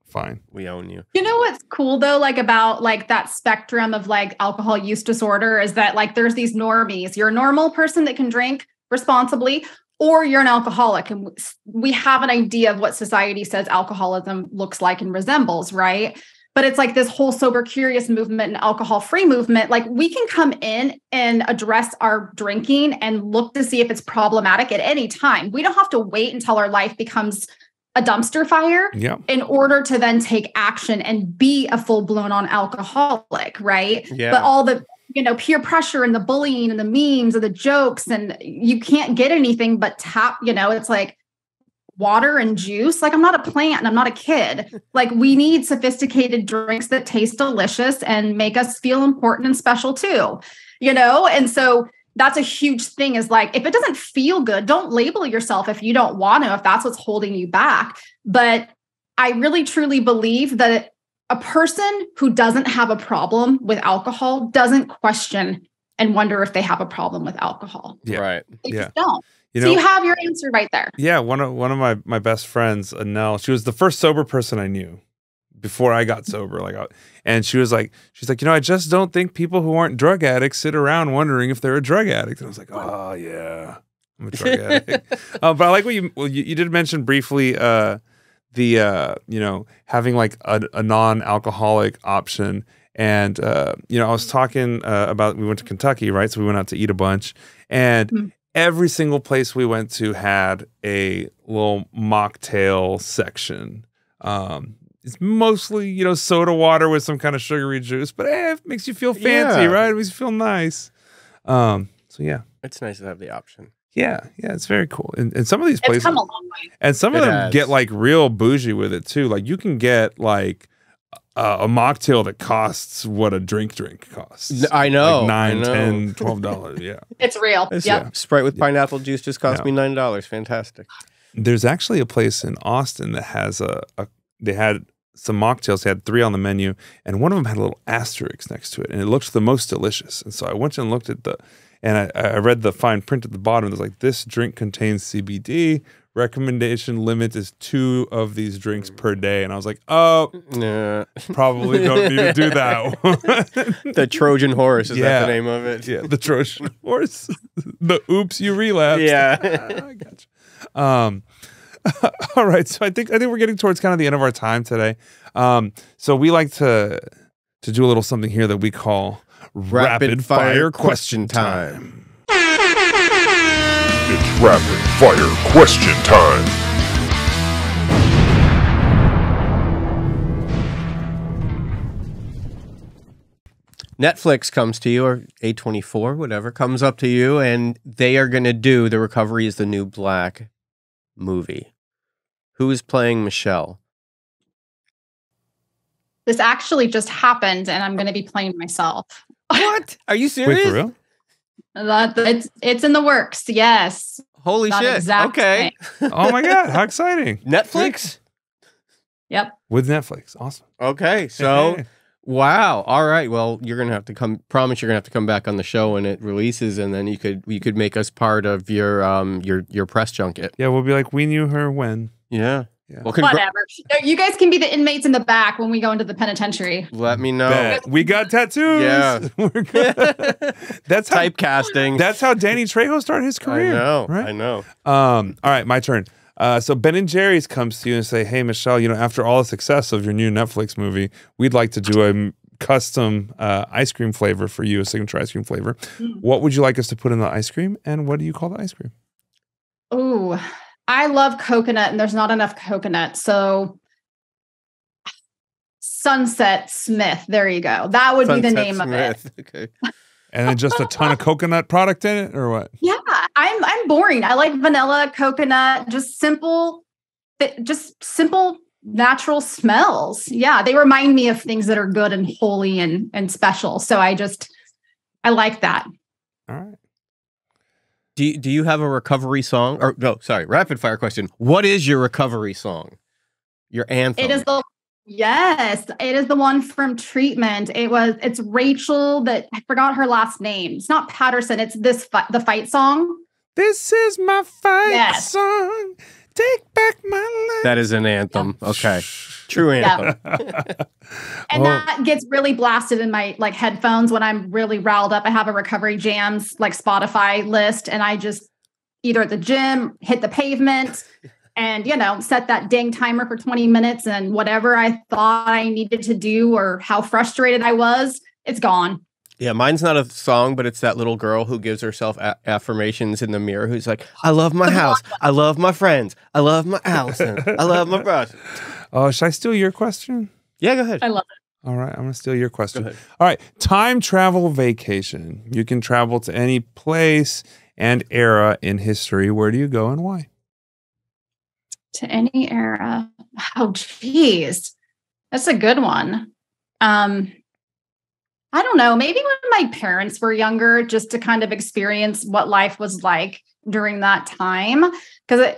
Fine. We own you. You know what's cool though, like about like that spectrum of like alcohol use disorder is that like there's these normies. You're a normal person that can drink responsibly, or you're an alcoholic. And we have an idea of what society says alcoholism looks like and resembles, right? But it's like this whole sober curious movement and alcohol-free movement. Like we can come in and address our drinking and look to see if it's problematic at any time. We don't have to wait until our life becomes a dumpster fire in order to then take action and be a full-blown on alcoholic, right? Yeah. But all the, you know, peer pressure and the bullying and the memes and the jokes, and you can't get anything but tap, you know, it's like water and juice. Like I'm not a plant and I'm not a kid. Like we need sophisticated drinks that taste delicious and make us feel important and special too, you know? And so that's a huge thing is like, if it doesn't feel good, don't label yourself if you don't want to, if that's what's holding you back. But I really, truly believe that a person who doesn't have a problem with alcohol doesn't question and wonder if they have a problem with alcohol. Yeah. Right. They just don't. You so know, you have your answer right there. Yeah. One of my best friends, Nell, she was the first sober person I knew before I got sober. And she's like, you know, I just don't think people who aren't drug addicts sit around wondering if they're a drug addict. And I was like, oh yeah, I'm a drug addict. But I like what you did mention briefly, you know, having like a non-alcoholic option. And, you know, I was talking about, we went to Kentucky, right? So we went out to eat a bunch, and every single place we went to had a little mocktail section. it's mostly, you know, soda water with some kind of sugary juice, but it makes you feel fancy, right? It makes you feel nice. So yeah. It's nice to have the option. Yeah, it's very cool. And some of these places, it's come a long way. And some of them get like real bougie with it too. Like you can get like a mocktail that costs what a drink costs. I know. Like $9, $10, $12. Yeah. It's real. Yeah. Sprite with pineapple juice just cost me $9. Fantastic. There's actually a place in Austin that has they had some mocktails. They had 3 on the menu, and one of them had a little asterisk next to it, and it looked the most delicious. And so I went and looked at I read the fine print at the bottom. It was like, this drink contains CBD. Recommendation limit is 2 of these drinks per day. And I was like, oh, nah. Probably don't need to do that. The Trojan horse, is that the name of it? Yeah, the Trojan horse. The oops, you relapsed. Yeah. I got you. All right, so I think we're getting towards kind of the end of our time today. So we like to do a little something here that we call Rapid Fire Question Time. It's Rapid Fire Question Time. Netflix comes to you, or A24, whatever, comes up to you, and they are going to do The Recovery is the New Black movie. Who is playing Michelle? This actually just happened, and I'm going to be playing myself. What? Are you serious? Wait, for real? It's in the works. Yes. Holy shit. Okay. Oh my God. How exciting. Netflix? Yep. With Netflix. Awesome. Okay. So, wow. All right. Well, you're going to have to promise you're going to have to come back on the show when it releases, and then you could make us part of your press junket. Yeah. We'll be like, we knew her when. Yeah. Well, whatever. You guys can be the inmates in the back when we go into the penitentiary. Let me know. We got tattoos. Yeah. We're good. That's how, typecasting. That's how Danny Trejo started his career. I know. Right? I know. All right, my turn. So Ben & Jerry's comes to you and say, hey, Michelle, you know, after all the success of your new Netflix movie, we'd like to do a custom ice cream flavor for you, a signature ice cream flavor. What would you like us to put in the ice cream, and what do you call the ice cream? Ooh. I love coconut, and there's not enough coconut. So Sunset Smith. There you go. That would be the name of it. Okay. And then just a ton of coconut product in it, or what? Yeah, I'm boring. I like vanilla, coconut, just simple natural smells. Yeah, they remind me of things that are good and holy and special. So I like that. All right. Do you have a recovery song? Or no, sorry, rapid fire question. What is your recovery song? Your anthem? It is the one from Treatment. It's Rachel, that I forgot her last name. It's not Patterson. It's the fight song. This is my fight song. Take back my life. That is an anthem. Yeah. Okay. True anthem. Yeah. And that gets really blasted in my headphones when I'm really riled up. I have a recovery jams Spotify list, and I just either at the gym, hit the pavement, and set that dang timer for 20 minutes, and whatever I thought I needed to do or how frustrated I was, it's gone. Yeah, mine's not a song, but it's that little girl who gives herself affirmations in the mirror, who's like, I love my house, I love my friends, I love my Allison, I love my brother. Oh, should I steal your question? Yeah, go ahead. I love it. All right, I'm going to steal your question. All right, time travel vacation. You can travel to any place and era in history. Where do you go and why? To any era. Oh, geez. That's a good one. I don't know, maybe when my parents were younger, just to kind of experience what life was like during that time. Because,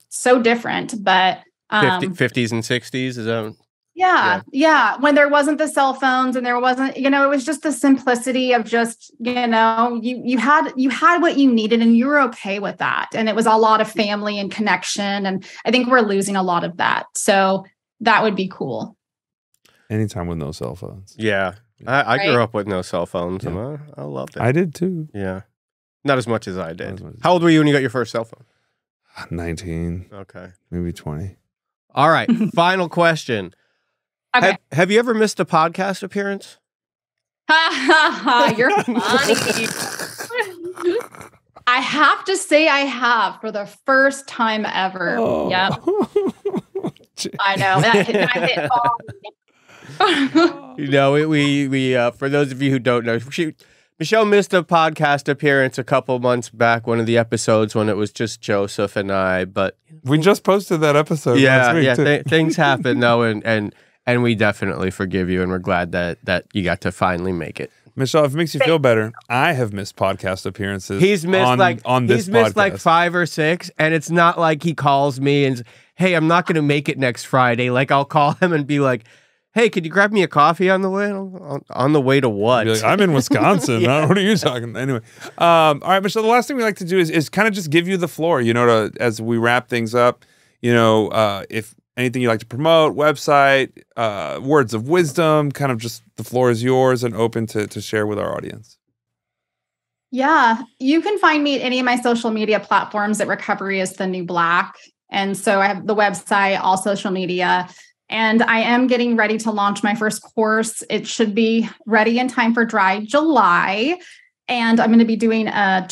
so different, but 50s and 60s, is that? Yeah. When there wasn't the cell phones, and there wasn't, it was just the simplicity of just, you had what you needed, and you were okay with that. And it was a lot of family and connection. And I think we're losing a lot of that. So that would be cool. Anytime with no cell phones. Yeah. I grew up with no cell phones, and I loved it. I did too. Yeah. Not as much as I did. How old were you when you got your first cell phone? 19. Okay. Maybe 20. All right. Final question. Okay. Have you ever missed a podcast appearance? You're funny. I have to say I have, for the first time ever. Oh. Yep. I know that hit hard. You know, we for those of you who don't know, Michelle missed a podcast appearance a couple months back, one of the episodes when it was just Joseph and I, but we just posted that episode last week. Things happen though, and we definitely forgive you, and we're glad that you got to finally make it. Michelle, if it makes you feel better, I have missed podcast appearances. He's missed on this podcast. like 5 or 6, and it's not like he calls me and, hey, I'm not going to make it next Friday. Like, I'll call him and be like, hey, could you grab me a coffee on the way? On the way to what? Like, I'm in Wisconsin. Yeah. What are you talking? Anyway, all right, Michelle. The last thing we like to do is kind of just give you the floor. You know, as we wrap things up. You know, if anything you'd like to promote, website, words of wisdom, kind of just the floor is yours and open to share with our audience. Yeah, you can find me at any of my social media platforms at Recovery is the New Black. And so I have the website, all social media. And I am getting ready to launch my first course. It should be ready in time for dry July. And I'm going to be doing an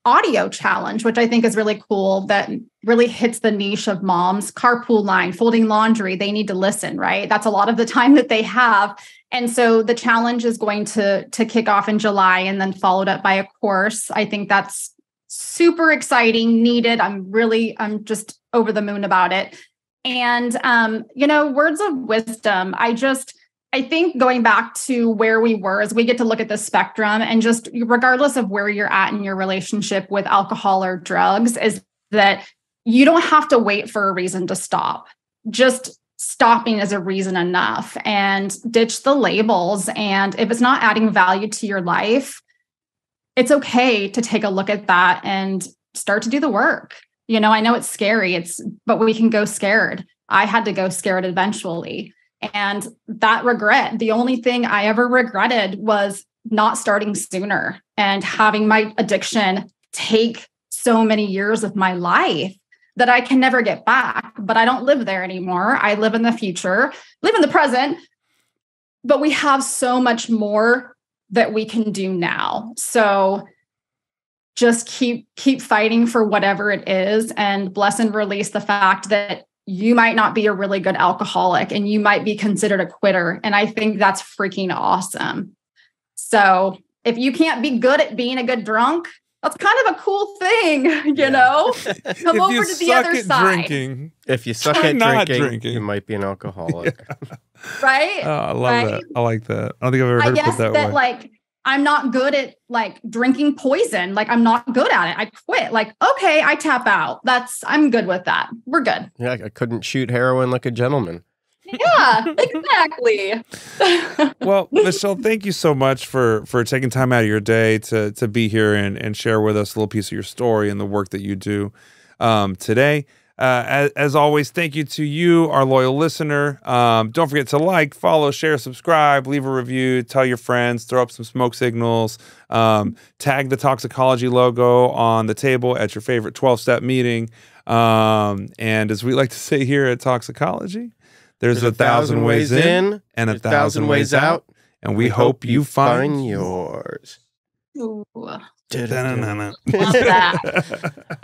audio challenge, which I think is really cool, that really hits the niche of moms. Carpool line, folding laundry, they need to listen, right? That's a lot of the time that they have. And so the challenge is going to kick off in July and then followed up by a course. I think that's super exciting, needed. I'm just over the moon about it. And, words of wisdom. I think going back to where we were, as we get to look at the spectrum, and just regardless of where you're at in your relationship with alcohol or drugs, is that you don't have to wait for a reason to stop. Just stopping is a reason enough, and ditch the labels. And if it's not adding value to your life, it's okay to take a look at that and start to do the work. You know, I know it's scary, but we can go scared. I had to go scared eventually. And that regret, the only thing I ever regretted was not starting sooner and having my addiction take so many years of my life that I can never get back. But I don't live there anymore. I live in the future, live in the present, but we have so much more that we can do now. So just keep fighting for whatever it is, and bless and release the fact that you might not be a really good alcoholic and you might be considered a quitter. And I think that's freaking awesome. So if you can't be good at being a good drunk, that's kind of a cool thing, you know? Come over to the other side. If you suck at drinking, you might be an alcoholic. Yeah. Right? Oh, I love that. I like that. I don't think I've ever heard it put that way. I'm not good at drinking poison. I'm not good at it. I quit. Okay, I tap out. I'm good with that. We're good. Yeah, I couldn't shoot heroin like a gentleman. Yeah, exactly. Well, Michelle, thank you so much for taking time out of your day to be here and share with us a little piece of your story and the work that you do today. As always, thank you to you, our loyal listener. Don't forget to like, follow, share, subscribe, leave a review, tell your friends, throw up some smoke signals, tag the Talksicology logo on the table at your favorite 12-step meeting. And as we like to say here at Talksicology, there's 1,000 ways in and 1,000 ways out. And we hope you find yours. Ooh. Da-na-na-na. Love that.